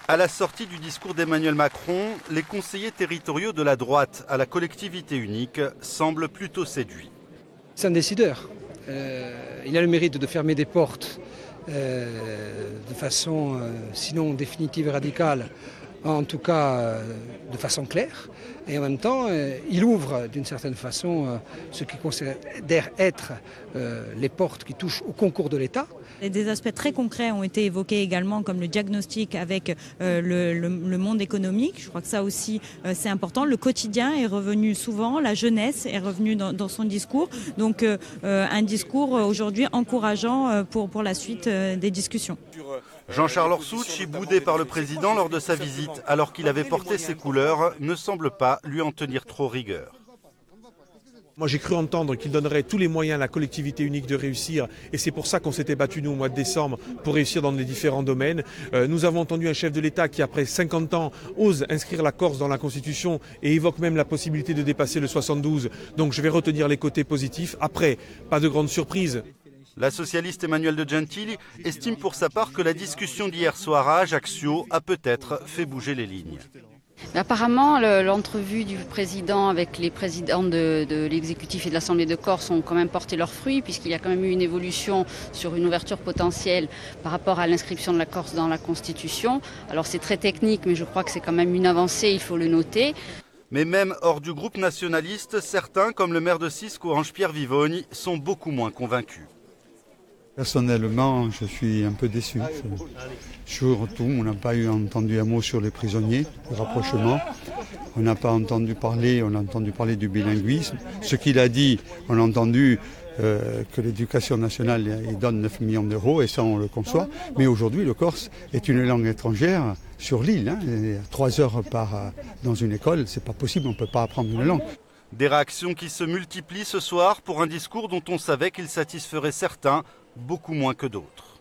À la sortie du discours d'Emmanuel Macron, les conseillers territoriaux de la droite à la collectivité unique semblent plutôt séduits. C'est un décideur. Il a le mérite de fermer des portes de façon, sinon définitive et radicale, en tout cas de façon claire. Et en même temps, il ouvre d'une certaine façon ce qui considère être les portes qui touchent au concours de l'État. Et des aspects très concrets ont été évoqués également, comme le diagnostic avec le monde économique. Je crois que ça aussi, c'est important. Le quotidien est revenu souvent, la jeunesse est revenue dans son discours. Donc un discours aujourd'hui encourageant pour la suite des discussions. Jean-Charles Orsucci, boudé par le président lors de sa visite, alors qu'il avait porté ses couleurs, ne semble pas lui en tenir trop rigueur. Moi j'ai cru entendre qu'il donnerait tous les moyens à la collectivité unique de réussir et c'est pour ça qu'on s'était battu nous au mois de décembre pour réussir dans les différents domaines. Nous avons entendu un chef de l'État qui après 50 ans ose inscrire la Corse dans la Constitution et évoque même la possibilité de dépasser le 72. Donc je vais retenir les côtés positifs. Après, pas de grande surprise. La socialiste Emmanuelle De Gentili estime pour sa part que la discussion d'hier soir à Ajaccio a peut-être fait bouger les lignes. Apparemment, l'entrevue du président avec les présidents de l'exécutif et de l'Assemblée de Corse ont quand même porté leurs fruits, puisqu'il y a quand même eu une évolution sur une ouverture potentielle par rapport à l'inscription de la Corse dans la Constitution. Alors c'est très technique, mais je crois que c'est quand même une avancée, il faut le noter. Mais même hors du groupe nationaliste, certains, comme le maire de Sisco, Ange-Pierre Vivoni, sont beaucoup moins convaincus. Personnellement, je suis un peu déçu. Surtout, on n'a pas entendu un mot sur les prisonniers, le rapprochement. On n'a pas entendu parler, on a entendu parler du bilinguisme. Ce qu'il a dit, on a entendu que l'éducation nationale il donne 9 millions d'euros, et ça on le conçoit. Mais aujourd'hui, le corse est une langue étrangère sur l'île. 3 heures dans une école, c'est pas possible, on ne peut pas apprendre une langue. Des réactions qui se multiplient ce soir pour un discours dont on savait qu'il satisferait certains, beaucoup moins que d'autres.